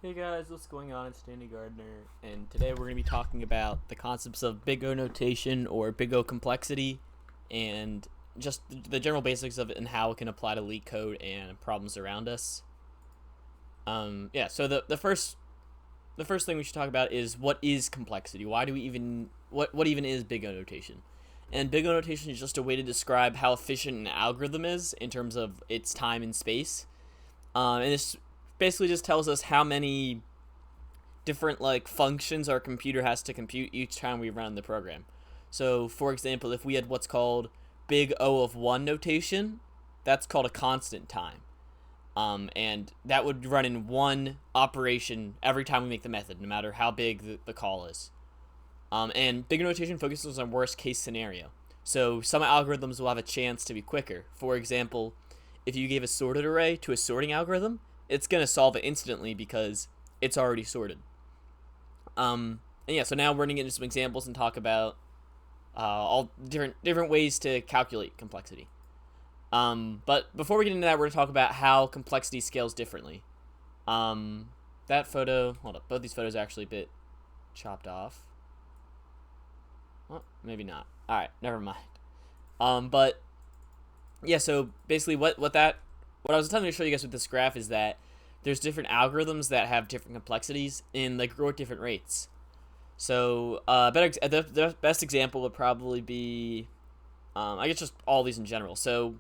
Hey guys, what's going on? It's Danny Gardner, and today we're going to be talking about the concepts of big O notation or big O complexity, and just the general basics of it and how it can apply to Leetcode and problems around us. So the first thing we should talk about is what is complexity. Why do we even what even is big O notation? And big O notation is just a way to describe how efficient an algorithm is in terms of its time and space. And this basically just tells us how many different functions our computer has to compute each time we run the program. So, for example, if we had what's called big O of 1 notation, that's called a constant time. And that would run in one operation every time we make the method, no matter how big the call is. And big O notation focuses on worst case scenario. So some algorithms will have a chance to be quicker. For example, if you gave a sorted array to a sorting algorithm, it's going to solve it instantly because it's already sorted. So now we're going to get into some examples and talk about all different ways to calculate complexity. But before we get into that, we're going to talk about how complexity scales differently. That photo, hold up, both these photos are actually a bit chopped off. Well, maybe not. All right, never mind. But yeah, so basically what I was attempting to show you guys with this graph is that there's different algorithms that have different complexities and they grow at different rates. So the best example would probably be, I guess just all these in general. So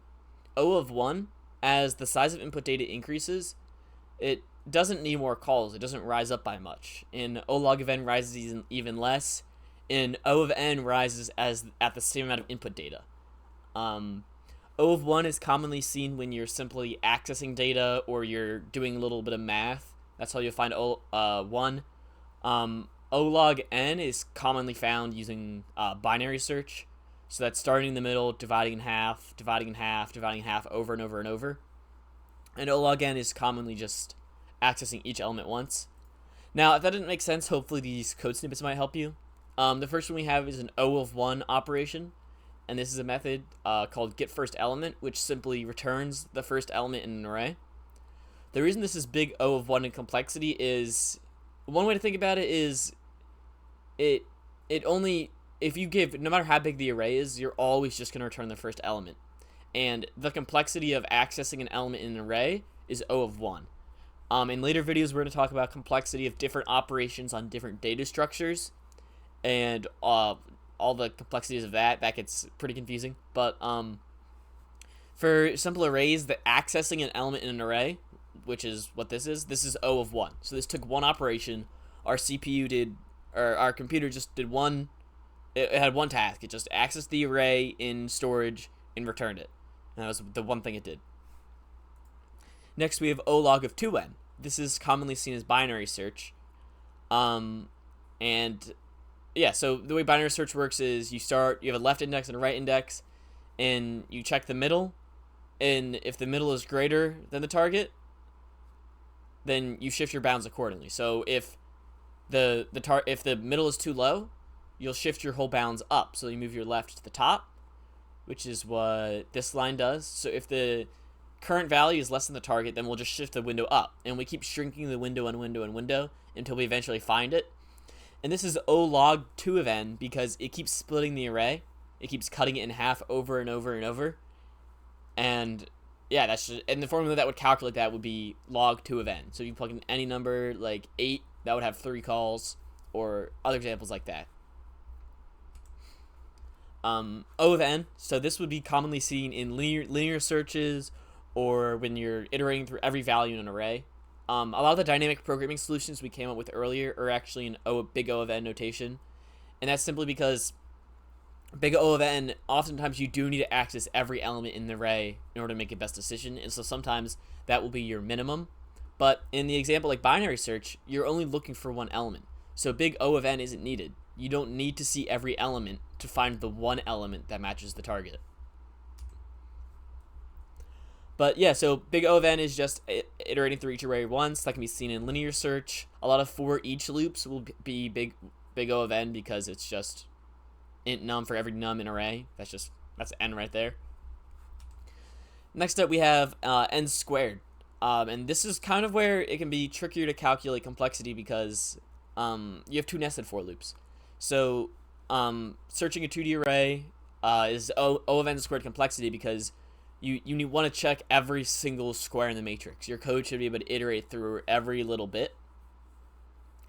O of 1, as the size of input data increases, it doesn't need more calls. It doesn't rise up by much. And O log of n rises even less, and O of n rises as at the same amount of input data. O of 1 is commonly seen when you're simply accessing data or you're doing a little bit of math. That's how you'll find 1. O log n is commonly found using binary search. So that's starting in the middle, dividing in half, dividing in half, dividing in half over and over and over. And O log n is commonly just accessing each element once. Now, if that didn't make sense, hopefully these code snippets might help you. The first one we have is an O of 1 operation. And this is a method called getFirstElement, which simply returns the first element in an array. The reason this is big O of 1 in complexity is, one way to think about it is, it only, if you give, no matter how big the array is, you're always just going to return the first element. And the complexity of accessing an element in an array is O of 1. In later videos, we're going to talk about complexity of different operations on different data structures. And all the complexities of that gets pretty confusing. But for simple arrays, the accessing an element in an array, which is what this is O of 1. So this took one operation. Our computer just did one. It had one task. It just accessed the array in storage and returned it. And that was the one thing it did. Next, we have O log of 2n. This is commonly seen as binary search. So the way binary search works is you have a left index and a right index, and you check the middle, and if the middle is greater than the target, then you shift your bounds accordingly. So if if the middle is too low, you'll shift your whole bounds up. So you move your left to the top, which is what this line does. So if the current value is less than the target, then we'll just shift the window up, and we keep shrinking the window and window and window until we eventually find it. And this is O log 2 of n because it keeps splitting the array. It keeps cutting it in half over and over and over. And yeah, and the formula that would calculate that would be log 2 of n. So if you plug in any number like 8, that would have 3 calls, or other examples like that. O of n, so this would be commonly seen in linear searches or when you're iterating through every value in an array. A lot of the dynamic programming solutions we came up with earlier are actually in big O of n notation. And that's simply because big O of n, oftentimes you do need to access every element in the array in order to make a best decision. And so sometimes that will be your minimum. But in the example like binary search, you're only looking for one element. So big O of n isn't needed. You don't need to see every element to find the one element that matches the target. But yeah, so big O of n is just iterating through each array once. That can be seen in linear search. A lot of for each loops will be big O of n because it's just int num for every num in array. That's n right there. Next up, we have n squared. And this is kind of where it can be trickier to calculate complexity because you have two nested for loops. So searching a 2D array is O of n squared complexity because you want to check every single square in the matrix. Your code should be able to iterate through every little bit.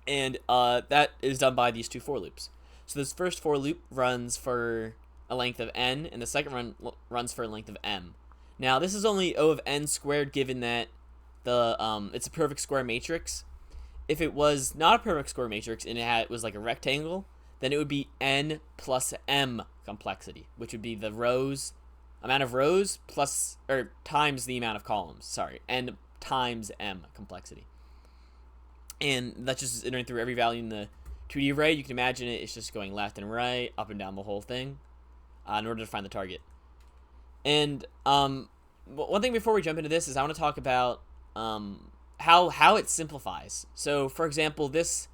And that is done by these two for loops. So this first for loop runs for a length of n, and the second one runs for a length of m. Now this is only O of n squared given that it's a perfect square matrix. If it was not a perfect square matrix and it was like a rectangle, then it would be n plus m complexity, which would be the amount of rows plus or times the amount of columns. Sorry, n times m complexity. And that's just iterating through every value in the 2D array. You can imagine it's just going left and right, up and down the whole thing, in order to find the target. And one thing before we jump into this is I want to talk about how it simplifies. So, for example, this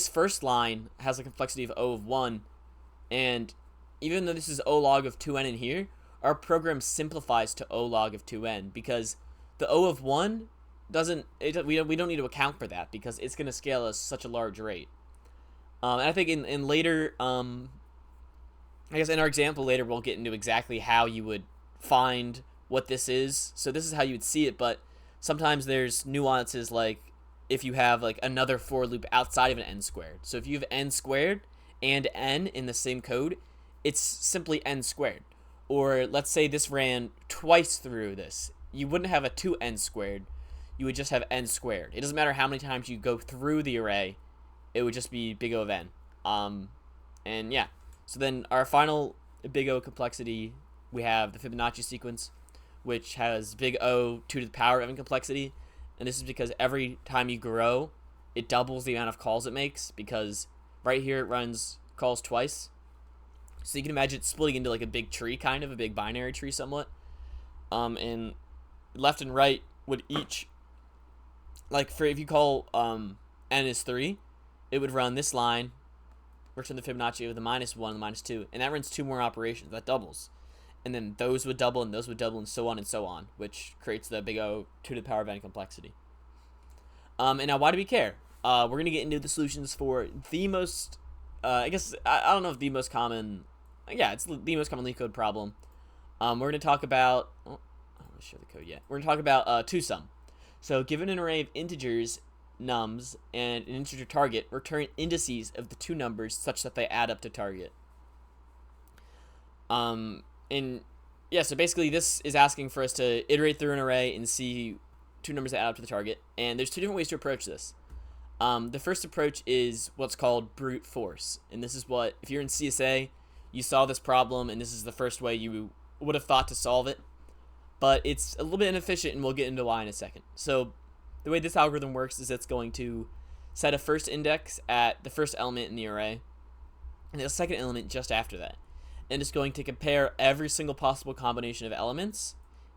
first line has a complexity of O of 1, and even though this is O log of 2n in here, our program simplifies to O log of 2n because the O of 1 we don't need to account for that because it's going to scale at such a large rate. And I think in later, I guess in our example later, we'll get into exactly how you would find what this is. So this is how you would see it, but sometimes there's nuances like if you have like another for loop outside of an n squared. So if you have n squared and n in the same code, it's simply n squared. Or let's say this ran twice through this. You wouldn't have a 2n squared. You would just have n squared. It doesn't matter how many times you go through the array. It would just be big O of n. And yeah. So then our final big O complexity, we have the Fibonacci sequence, which has big O 2 to the power of n complexity. And this is because every time you grow, it doubles the amount of calls it makes because right here it runs calls twice. So you can imagine it splitting into like a big tree, kind of a big binary tree somewhat. And left and right would each, like for if you call n is 3, it would run this line, return the Fibonacci of the -1 and the -2, and that runs 2 more operations. That doubles. And then those would double, and those would double, and so on, which creates the big O 2 to the power of n complexity. And now why do we care? We're going to get into the solutions for the most, I guess, I don't know if the most common, yeah, it's the most common Leetcode problem. We're going to talk about, I don't want to show the code yet. We're going to talk about two-sum. So given an array of integers, nums, and an integer target, return indices of the two numbers such that they add up to target. And yeah, so basically this is asking for us to iterate through an array and see two numbers that add up to the target. And there's two different ways to approach this. The first approach is what's called brute force. And this is what, if you're in CSA, you saw this problem, and this is the first way you would have thought to solve it. But it's a little bit inefficient, and we'll get into why in a second. So the way this algorithm works is it's going to set a first index at the first element in the array, and a second element just after that. And it's going to compare every single possible combination of elements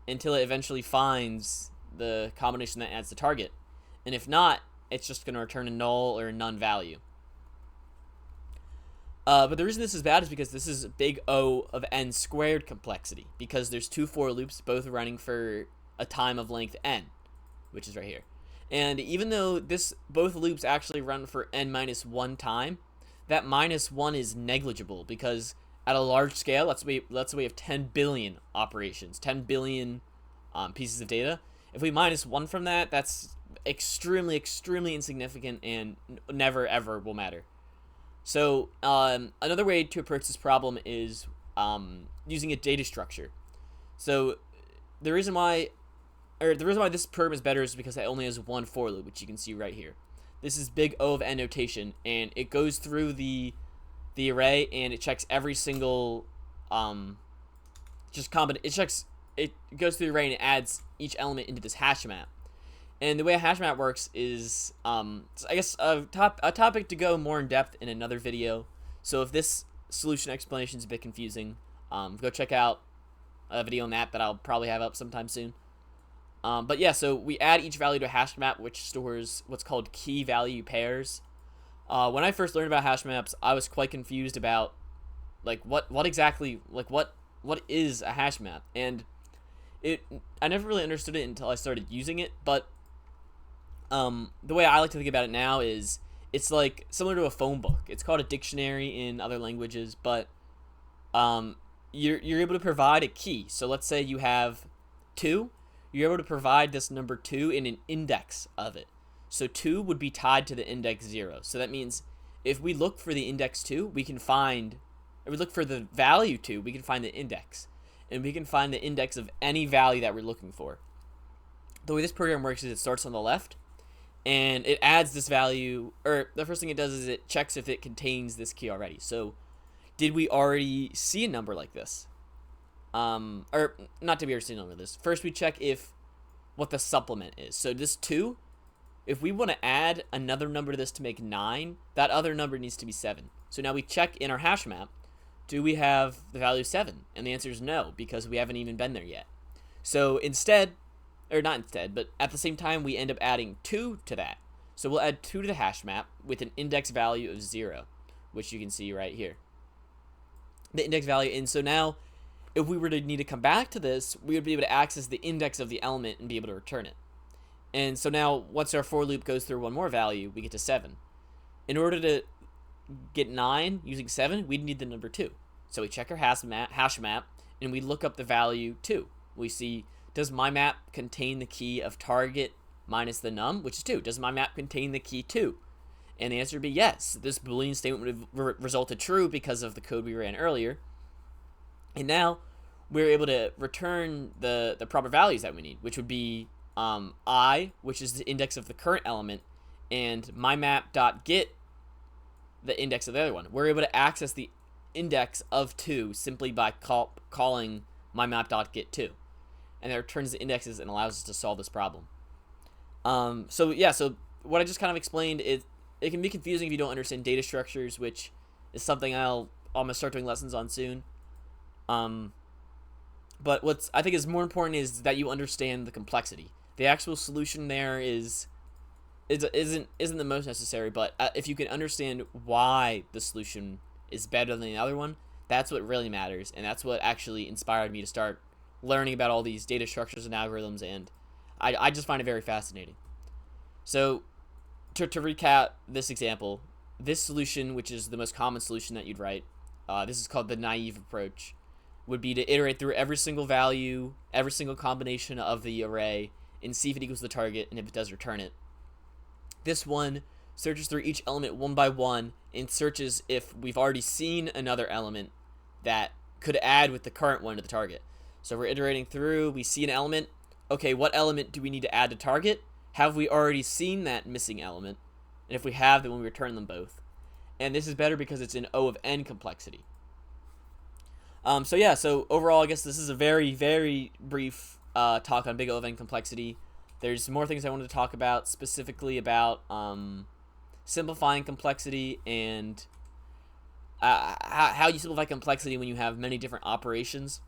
until it eventually finds the combination that adds the target. And if not, it's just going to return a null or a none value. But the reason this is bad is because this is big O of n squared complexity, because there's two for loops both running for a time of length n, which is right here. And even though both loops actually run for n minus 1 time, that -1 is negligible because at a large scale, let's say we have 10 billion operations, 10 billion pieces of data. If we -1 from that, that's extremely, extremely insignificant and never ever will matter. So another way to approach this problem is using a data structure. So the reason why this program is better is because it only has one for loop, which you can see right here. This is big O of n notation, and it goes through the array and it checks every single it goes through the array and it adds each element into this hash map. And the way a hash map works is, I guess, a topic to go more in depth in another video. So if this solution explanation is a bit confusing, go check out a video on that I'll probably have up sometime soon. But yeah, so we add each value to a hash map, which stores what's called key value pairs. When I first learned about hash maps, I was quite confused about like what exactly, like what is a hash map. And I never really understood it until I started using it, but the way I like to think about it now is it's like similar to a phone book. It's called a dictionary in other languages, but you're able to provide a key. So let's say you have 2, you're able to provide this number 2 in an index of it. So 2 would be tied to the index 0. So that means if we look for the index 2, we can find, if we look for the value 2, we can find the index. And we can find the index of any value that we're looking for. The way this program works is it starts on the left, and it adds this value, or the first thing it does is it checks if it contains this key already. So did we already see a number like this? Or not did we already see a number like this? First we check if what the supplement is. So this 2, if we want to add another number to this to make 9, that other number needs to be 7. So now we check in our hash map, do we have the value 7? And the answer is no, because we haven't even been there yet. So instead, or not instead, but at the same time, we end up adding 2 to that. So we'll add 2 to the hash map with an index value of 0, which you can see right here. The index value, and so now, if we were to need to come back to this, we would be able to access the index of the element and be able to return it. And so now, once our for loop goes through one more value, we get to 7. In order to get 9 using 7, we'd need the number 2. So we check our hash map, and we look up the value 2. We see, does my map contain the key of target minus the num, which is 2? Does my map contain the key 2? And the answer would be yes. This Boolean statement would have resulted true because of the code we ran earlier. And now we're able to return the proper values that we need, which would be I, which is the index of the current element, and mymap.get, the index of the other one. We're able to access the index of 2 simply by calling mymap.get2. And it returns the indexes and allows us to solve this problem. So what I just kind of explained, it can be confusing if you don't understand data structures, which is something I'm gonna start doing lessons on soon. But what's I think is more important is that you understand the complexity. The actual solution there isn't the most necessary, but if you can understand why the solution is better than the other one, that's what really matters, and that's what actually inspired me to start learning about all these data structures and algorithms, and I just find it very fascinating. So to recap this example, this solution, which is the most common solution that you'd write, this is called the naive approach, would be to iterate through every single value, every single combination of the array, and see if it equals the target, and if it does, return it. This one searches through each element one by one and searches if we've already seen another element that could add with the current one to the target. So we're iterating through, we see an element, okay, what element do we need to add to target? Have we already seen that missing element? And if we have, then we return them both. And this is better because it's in O of n complexity. So overall, I guess this is a very, very brief talk on big O of n complexity. There's more things I wanted to talk about, specifically about simplifying complexity and how you simplify complexity when you have many different operations.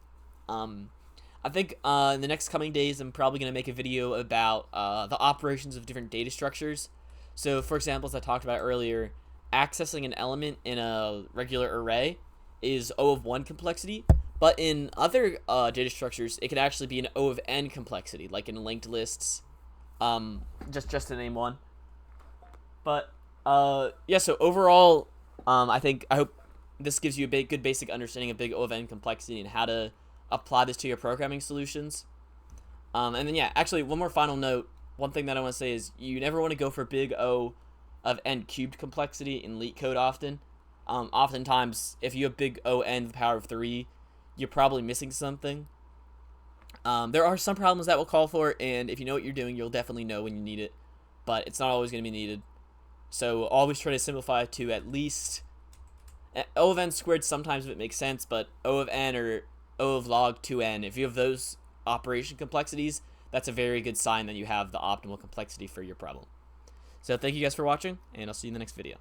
I think in the next coming days, I'm probably going to make a video about the operations of different data structures. So, for example, as I talked about earlier, accessing an element in a regular array is O of 1 complexity, but in other data structures, it could actually be an O of n complexity, like in linked lists, just to name one. But, so overall, I hope this gives you a good basic understanding of big O of n complexity and how to apply this to your programming solutions. And then, actually, one more final note. One thing that I want to say is you never want to go for big O of n cubed complexity in Leetcode often. Oftentimes, if you have big O n to the power of 3, you're probably missing something. There are some problems that will call for it, and if you know what you're doing, you'll definitely know when you need it. But it's not always going to be needed. So always try to simplify to at least O of n squared sometimes if it makes sense, but O of n or O of log 2n, if you have those operation complexities, that's a very good sign that you have the optimal complexity for your problem. So thank you guys for watching, and I'll see you in the next video.